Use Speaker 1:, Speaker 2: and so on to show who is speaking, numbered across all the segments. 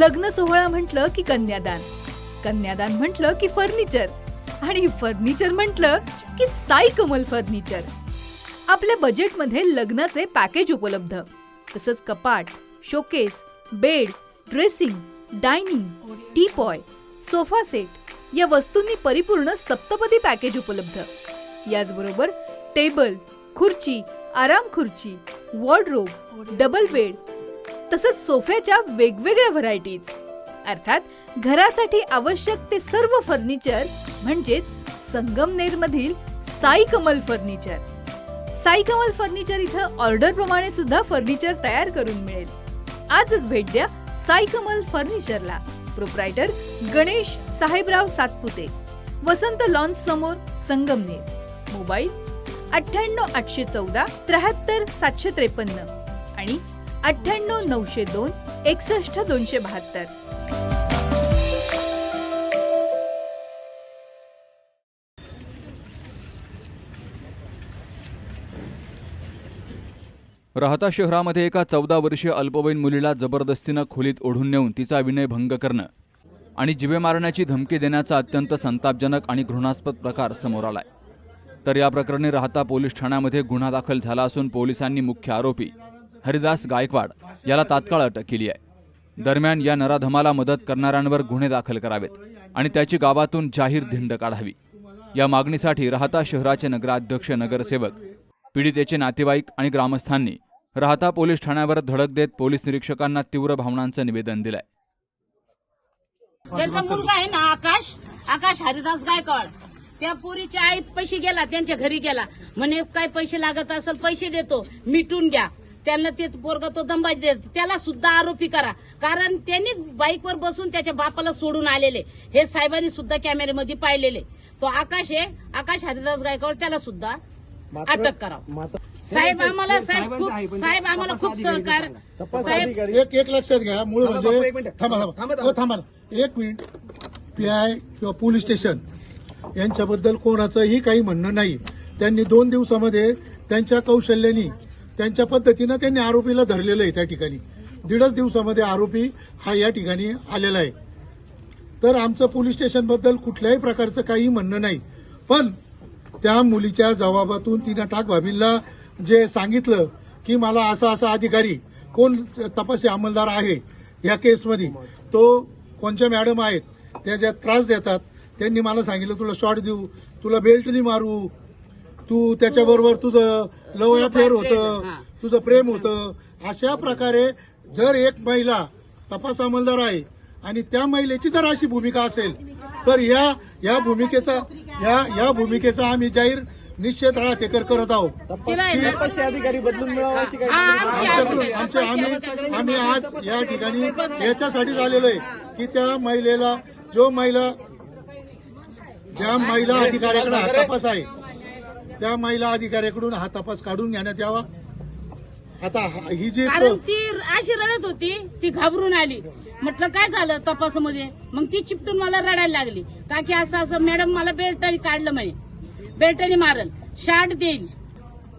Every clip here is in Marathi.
Speaker 1: लग्न सोहळा म्हटलं की कन्यादान, कन्यादान म्हटलं की फर्निचर आणि फर्निचर म्हटलं की साई कमल फर्निचर. आपल्या बजेटमध्ये लग्नाचे पॅकेज उपलब्ध, तसंच कपाट, showcase, bed, dressing, dining, teapoy, sofa set या वस्तूंनी परिपूर्ण सप्तपदी पॅकेज उपलब्ध. याचबरोबर टेबल, खुर्ची, आराम खुर्ची, वॉर्डरोब, डबल बेड तसंच सोफ्याच्या वेगवेगळ्या व्हरायटीज. अर्थात घरासाठी आवश्यक ते सर्व फर्निचर म्हणजेच संगमनेरमधील साई कमल फर्निचर. साई कमल फर्निचर इथं ऑर्डर प्रमाणे सुद्धा फर्निचर तयार करून मिळेल. आजच भेट द्या साई कमल फर्निचरला. प्रोप्रायटर गणेश साहेबराव सातपुते, वसंत लॉन्स समोर, संगमनेर. मोबाईल 98 814 73 753 आणि 98 902 61 272.
Speaker 2: राहता शहरामध्ये एका 14 वर्षीय अल्पवयीन मुलीला जबरदस्तीनं खोलीत ओढून नेऊन तिचा विनयभंग करणं आणि जीवे मारण्याची धमकी देण्याचा अत्यंत संतापजनक आणि घृणास्पद प्रकार समोर आलाय. तर या प्रकरणी राहता पोलीस ठाण्यामध्ये गुन्हा दाखल झाला असून पोलिसांनी मुख्य आरोपी हरिदास गायकवाड याला तात्काळ अटक केली आहे. दरम्यान या नराधमाला मदत करणाऱ्यांवर गुन्हे दाखल करावेत आणि त्याची गावातून जाहीर धिंड काढावी या मागणीसाठी राहता शहराचे नगराध्यक्ष, नगरसेवक, पीडितेचे नातेवाईक आणि ग्रामस्थांनी राहता पोलीस ठाण्यावर धडक देत पोलीस निरीक्षकांना तीव्र भावनांचं निवेदन दिलंय.
Speaker 3: त्यांचा मुलगा आहे ना आकाश हरिदास गायकवाड, त्या पोरीच्या आई पैसे गेला, त्यांच्या घरी गेला, म्हणे काय पैसे लागत असेल पैसे देतो, मिटून घ्या. त्यांना ते पोरगा तो दंबाजी देत, त्याला सुद्धा आरोपी करा, कारण त्यांनी बाईकवर बसून त्याच्या बापाला सोडून आलेले हे साहेबांनी सुद्धा कॅमेऱ्यामध्ये पाहिलेले. तो आकाश हरिदास गायकवाड, त्याला सुद्धा अटक करावं. साहेब आम्हाला खूप सहकार. साहेब
Speaker 4: एक लक्षात घ्या, मूळ म्हणजे थांबा 1 मिनिट. पीआय किंवा पोलीस स्टेशन यांच्याबद्दल कोणाचंही काही म्हणणं नाही. त्यांनी 2 दिवसामध्ये त्यांच्या कौशल्याने, त्यांच्या पद्धतीनं त्यांनी आरोपीला धरलेलं आहे. त्या ठिकाणी 1.5 दिवसामध्ये आरोपी हा या ठिकाणी आलेला आहे. तर आमचं पोलीस स्टेशनबद्दल कुठल्याही प्रकारचं काही म्हणणं नाही. पण त्या मुलीच्या जबाबातून तिनं भाभींना जे सांगितलं की मला असा अधिकारी कोण तपासी अंमलदार आहे या केसमध्ये, तो कोणत्या मॅडम आहेत त्या ज्या त्रास देतात, त्यांनी मला सांगितलं तुला शॉट देऊ, तुला बेल्टनी मारू, तू त्याच्याबरोबर तुझं लव अफेअर होतं, तुझं प्रेम होतं. अशा प्रकारे जर एक महिला तपास अंमलदार आहे आणि त्या महिलेची जर अशी भूमिका असेल तर या भूमिकेचा आम्ही जाहीर निश्चित राहतेकर करत आहोत.
Speaker 5: अधिकारी बदलून मिळावा अशी
Speaker 4: आम्ही आज या ठिकाणी याच्यासाठीच आलेलो आहे की त्या महिलेला, ज्या महिला अधिकाऱ्याकडे हा तपास आहे त्या महिला अधिकाऱ्याकडून हा तपास काढून घेण्यात यावा. आता ही जी
Speaker 3: कारण ती अशी रडत होती, ती घाबरून आली. म्हटलं काय झालं तपासामध्ये, मग ती चिपटून मला रडायला लागली. का की असं मॅडम मला बेल्टनी काढलं, म्हणे बेल्टनी मारल, शार्ट देईल,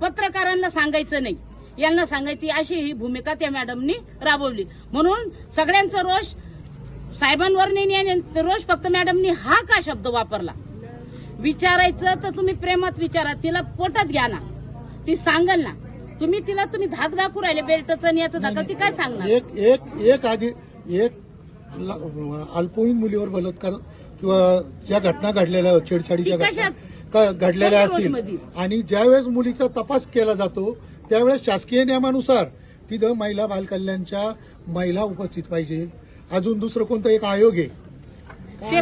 Speaker 3: पत्रकारांना सांगायचं नाही, यांना सांगायची, अशी ही भूमिका त्या मॅडमनी राबवली. म्हणून सगळ्यांचा रोष साहेबांवर नाही, रोष फक्त मॅडमनी हा का शब्द वापरला. विचारायचं तर तुम्ही प्रेमात विचारा, तिला पोटात घ्या ना, ती सांगल ना. तुम्ही धाक दाखवू राहिले बेल्टचं आणि याचं धाका, ती काय सांगणार.
Speaker 4: एक अल्पवयीन मुलीवर बलात्कार किंवा ज्या घटना घडलेल्या, छेडछाडीच्या घटना घडलेल्या असतील आणि ज्यावेळेस मुलीचा तपास केला जातो त्यावेळेस शासकीय नियमानुसार तिथं महिला बालकल्याणच्या महिला उपस्थित पाहिजे. अजून दुसरं कोणतं एक आयोग आहे,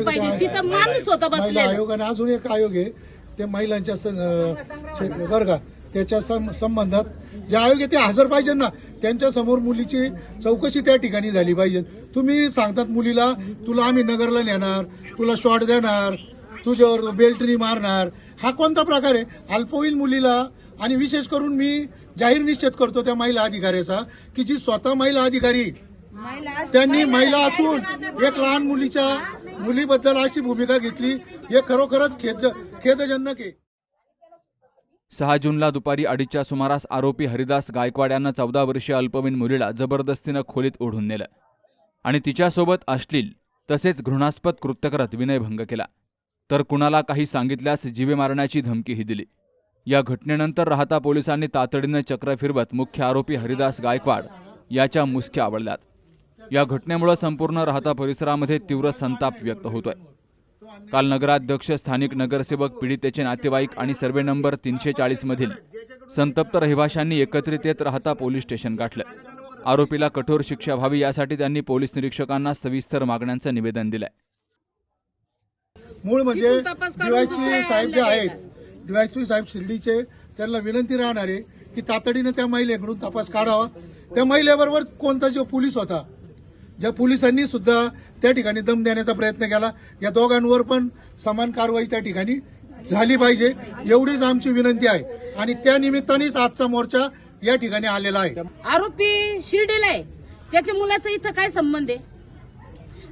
Speaker 4: महिला आयोग, आणि अजून एक आयोग आहे ते महिलांच्या वर्गात, त्याच्या संबंधात जे आयोग आहे ते हजर पाहिजे ना. त्यांच्या समोर मुलीची चौकशी त्या ठिकाणी झाली पाहिजे. तुम्ही सांगतात मुलीला तुला आम्ही नगरला नेणार, तुला शॉट देणार, तुझ्यावर बेल्टनी मारणार, हा कोणता प्रकार आहे. अल्पवयीन मुलीला, आणि विशेष करून मी जाहीर निश्चित करतो त्या महिला अधिकाऱ्याचा की जी स्वतः महिला अधिकारी, त्यांनी महिला असून एक लहान मुलीबद्दल अशी भूमिका घेतली, हे खरोखरच खेदजनक आहे.
Speaker 2: 6 जूनला दुपारी 2:30च्या सुमारास आरोपी हरिदास गायकवाड यांना 14 वर्षीय अल्पवयीन मुलीला जबरदस्तीनं खोलीत ओढून नेलं आणि तिच्यासोबत अश्लील तसेच घृणास्पद कृत्य करत विनयभंग केला, तर कुणाला काही सांगितल्यास जीवे मारण्याची धमकीही दिली। या घटनेनंतर राहता पोलिसांनी तातडीने चक्र फिरवत मुख्य आरोपी हरिदास गायकवाड याच्या मुसक्या आवळल्यात। या घटनेमुळे संपूर्ण राहता परिसरामध्ये तीव्र संताप व्यक्त होतोय। काल नगराध्यक्ष, स्थानिक नगरसेवक, पीडितेचे नातेवाईक आणि सर्वे नंबर 340 मधील संतप्त रहिवाशांनी एकत्रित येत राहता पोलीस स्टेशन गाठलं। आरोपीला कठोर शिक्षा व्हावी यासाठी त्यांनी पोलीस निरीक्षकांना सविस्तर मागण्यांचं निवेदन दिलंय।
Speaker 4: मूळ म्हणजे
Speaker 3: तिथून तपास करून
Speaker 4: डीवायसपी
Speaker 3: दुसऱ्या
Speaker 4: साहेब जे
Speaker 3: यायला
Speaker 4: आहेत, डीवायसपी साहेब शिर्डीचे, त्यांना विनंती राहणार आहे की तातडीने त्या महिलेकडून तपास काढावा। त्या महिलेबरोबर कोणता जो पोलीस होता, ज्या पोलिसांनी सुद्धा त्या ठिकाणी दम देण्याचा प्रयत्न केला, या दोघांवर पण समान कारवाई त्या ठिकाणी झाली पाहिजे, एवढीच आमची विनंती आहे। आणि त्या निमित्तानेच आजचा मोर्चा या ठिकाणी आलेला आहे।
Speaker 3: आरोपी शिर्डीला आहे, त्याच्या मुलाचा इथं काय संबंध आहे?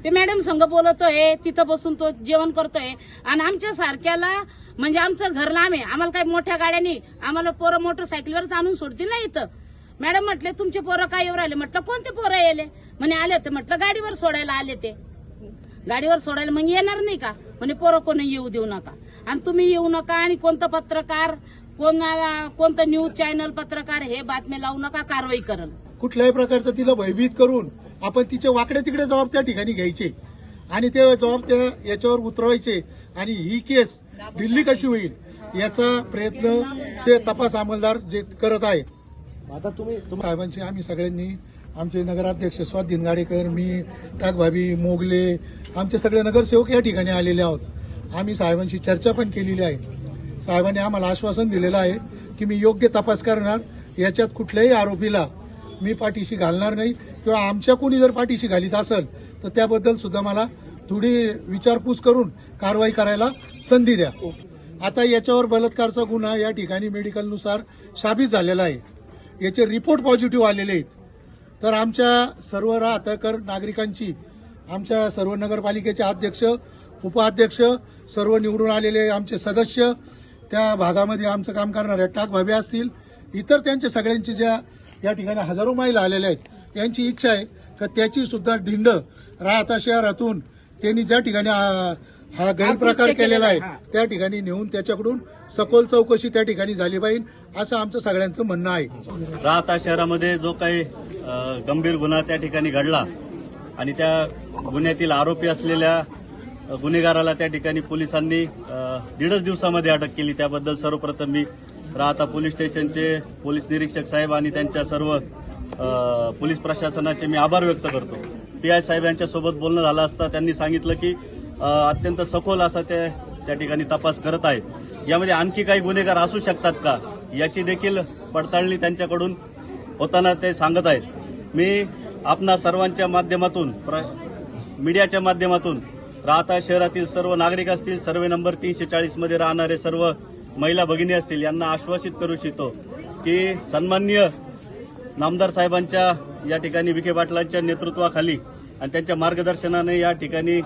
Speaker 3: ते मॅडम संघ बोलतोय, तिथं बसून तो जेवण करतोय आणि आमच्या सारख्याला म्हणजे आमचं घर लांब आहे, आम्हाला काही मोठ्या गाड्यांनी आम्हाला पोरं मोटरसायकलवरच आणून सोडतील ना इथं। मॅडम म्हटले तुमचे पोरं काय येऊ राहिले? म्हटलं कोणते पोरं येले? म्हणे आले होते। म्हटलं गाडीवर सोडायला आले ते, गाडीवर सोडायला मग येणार नाही का? म्हणे पोरं कोणी येऊ देऊ नका आणि तुम्ही येऊ नका आणि कोणतं पत्रकार, कोणाला कोणतं न्यूज चॅनल पत्रकार हे बातम्या लावू नका, कारवाई करल।
Speaker 4: कुठल्याही प्रकारचं तिला भयभीत करून आपण तिचे वाकडे तिकडे जबाब त्या ठिकाणी घ्यायचे आणि ते जबाब त्या याच्यावर उतरवायचे आणि ही केस दिल्ली कशी होईल याचा प्रयत्न ते तपास अंमलदार जे करत आहेत।
Speaker 5: आता तुम्ही
Speaker 4: साहेबांची आम्ही सगळ्यांनी, आमचे नगराध्यक्ष स्वात दिनगाडेकर, मी, टाकभाभी, मोगले, आमचे सगळे नगरसेवक या ठिकाणी आलेले आहोत। आम्ही साहेबांशी चर्चा पण केलेली आहे। साहेबांनी आम्हाला आश्वासन दिलेलं आहे की मी योग्य तपास करणार, याच्यात कुठल्याही आरोपीला मी पाठीशी घालणार नाही किंवा आमच्या कोणी जर पाठीशी घालीत असेल तर त्याबद्दल सुद्धा मला थोडी विचारपूस करून कारवाई करायला संधी द्या। आता याच्यावर बलात्कारचा गुन्हा या ठिकाणी मेडिकलनुसार साबित झालेला आहे, याचे रिपोर्ट पॉझिटिव्ह आलेले आहेत। तर आमच्या सर्व राहतेकर नागरिकांची, आमच्या सर्व नगरपालिकेचे अध्यक्ष, उपाध्यक्ष, सर्व निवडून आलेले आमचे सदस्य, त्या भागामध्ये आमचं काम करणाऱ्या टाकभाभी असतील, इतर त्यांच्या सगळ्यांची ज्या या ठिकाणी हजारो महिला आलेल्या आहेत, यांची इच्छा आहे की त्याची सुद्धा ढिंड राहता शहरातून त्यांनी ज्या ठिकाणी हा गैरप्रकार केलेला आहे त्या ठिकाणी नेऊन त्याच्याकडून सखोल चौकशी त्या ठिकाणी झाली पाहिजे, असं आमचं सगळ्यांचं म्हणणं आहे।
Speaker 6: राहता शहरामध्ये जो काही गंभीर गुन्हा त्या ठिकाणी घडला आणि त्या गुन्ह्यातील आरोपी असलेल्या गुन्हेगाराला त्या ठिकाणी पोलिसांनी 1.5 दिवसामध्ये अटक केली, त्याबद्दल सर्वप्रथम मी राहता पोलीस स्टेशनचे पोलीस निरीक्षक साहेब आणि त्यांच्या सर्व पोलीस प्रशासनाचे मी आभार व्यक्त करतो। पीआय साहेब यांच्यासोबत बोलणं झालं असता त्यांनी सांगितलं की अत्यंत सखोल असा ते त्या ठिकाणी तपास करत आहेत। यामध्ये आणखी काही गुन्हेगार असू शकतात का याची देखील पडताळणी त्यांच्याकडून होताना ते सांगत आहेत। मी आपणा सर्वांच्या माध्यमातून, मीडियाच्या माध्यमातून राहता शहरातील सर्व नागरिक असतील, सर्वे नंबर 340 मध्ये राहणारे सर्व महिला भगिनी असतील, यांना आश्वासित करू इच्छितो की सन्माननीय नामदार साहेबांच्या या ठिकाणी विखे पाटलांच्या नेतृत्वाखाली आणि त्यांच्या मार्गदर्शनाने या ठिकाणी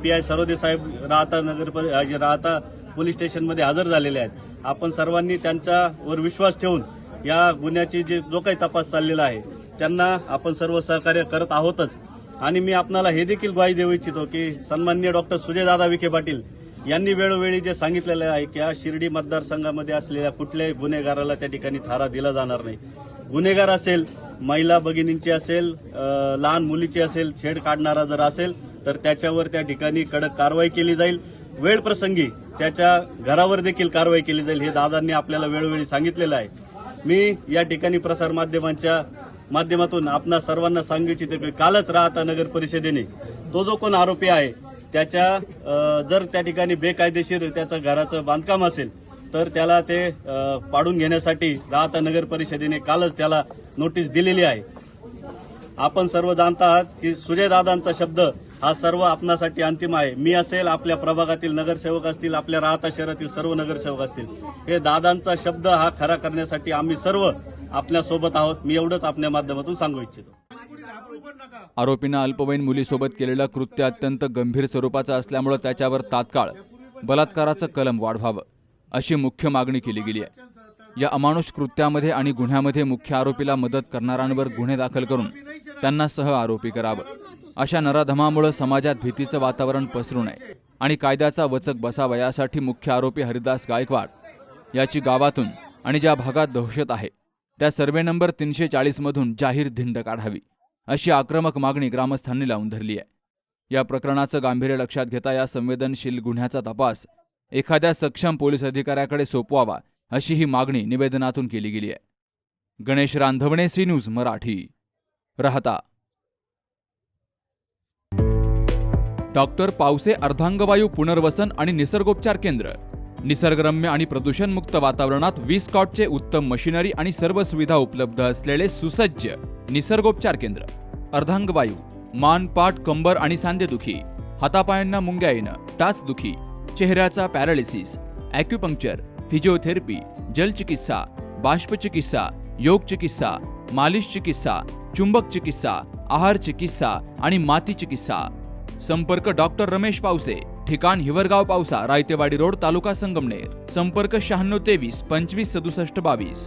Speaker 6: पीआय सरोदे साहेब राहता पोलीस स्टेशनमध्ये हजर झालेले आहेत। आपण सर्वांनी त्यांच्यावर विश्वास ठेवून या गुन्ह्याची जो काही तपास चाललेला आहे त्यांना आपण सर्व सहकार्य करत आहोतच। आणि मी आपणाला हे देखील ग्वाही देऊ इच्छितो की सन्माननीय डॉक्टर सुजयदादा विखे पाटील यांनी वेळोवेळी जे सांगितलेलं आहे की या शिर्डी मतदारसंघामध्ये असलेल्या कुठल्याही गुन्हेगाराला त्या ठिकाणी थारा दिला जाणार नाही। गुन्हेगार असेल, महिला भगिनींची असेल, लहान मुलीची असेल, छेड काढणारा जर असेल तर त्याच्यावर त्या ठिकाणी कडक कारवाई केली जाईल। वेळ प्रसंगी त्याच्या घरावर देखील कारवाई केली जाईल, हे दादांनी आपल्याला वेळोवेळी सांगितलेलं आहे। मी या ठिकाणी प्रसार माध्यमांच्या माध्यमातून आपणा सर्वांना सांगू इच्छितो की कालच राहता नगर परिषदेने तो जो कोण आरोपी आहे त्याच्या जर त्या ठिकाणी बेकायदेशीर त्याचं घराचं बांधकाम असेल तर त्याला ते पाडून घेण्यासाठी राहता नगर परिषदेने कालच त्याला नोटीस दिलेली आहे। आपण सर्व जाणता आहात की सुजयदादांचा शब्द हा सर्व आपणासाठी अंतिम आहे। मी असेल, आपल्या प्रभागातील नगरसेवक असतील, आपल्या राहता शहरातील सर्व नगरसेवक असतील, हे दादांचा शब्द हा खरा करण्यासाठी आम्ही सर्व आपल्या सोबत आहोत। मी एवढंच आपल्या माध्यमातून सांगू इच्छितो।
Speaker 2: आरोपींना अल्पवयीन मुलीसोबत केलेलं कृत्य अत्यंत गंभीर स्वरूपाचं असल्यामुळे त्याच्यावर तात्काळ बलात्काराचं कलम वाढवावं अशी मुख्य मागणी केली गेली आहे। या अमानुष कृत्यामध्ये आणि गुन्ह्यामध्ये मुख्य आरोपीला मदत करणाऱ्यांवर गुन्हे दाखल करून त्यांना सह आरोपी करावं अशा नराधमामुळे समाजात भीतीचं वातावरण पसरू नये आणि कायद्याचा वचक बसावा यासाठी मुख्य आरोपी हरिदास गायकवाड याची गावातून आणि ज्या भागात दहशत आहे त्या सर्वे नंबर 340 मधून जाहीर धिंड काढावी अशी आक्रमक मागणी ग्रामस्थांनी लावून धरली आहे। या प्रकरणाचं गांभीर्य लक्षात घेता या संवेदनशील गुन्ह्याचा तपास एखाद्या सक्षम पोलीस अधिकाऱ्याकडे सोपवावा अशी ही मागणी निवेदनातून केली गेली आहे। गणेश रांधवणे, सी न्यूज मराठी, राहता। डॉक्टर पावसे अर्धांगवायू पुनर्वसन आणि निसर्गोपचार केंद्र, निसर्गरम्य आणि प्रदूषणमुक्त वातावरणात 20 कॉटचे उत्तम मशिनरी आणि सर्व सुविधा उपलब्ध असलेले सुसज्ज निसर्गोपचार केंद्र। अर्धांगवायू, मान, पाठ, कंबर आणि सांधेदुखी, हातापायांना मुंग्या येणं, टाचदुखी, चेहऱ्याचा पॅरालिसिस, ॲक्युपंक्चर, फिजिओथेरपी, जलचिकित्सा, बाष्पचिकित्सा, योग चिकित्सा, मालिश चिकित्सा, चुंबक चिकित्सा, आहार चिकित्सा आणि माती चिकित्सा। संपर्क डॉक्टर रमेश पावसे, ठिकाण हिवरगाव पावसा, रायतेवाडी रोड, तालुका संगमनेर। संपर्क 96 23 25 67 22।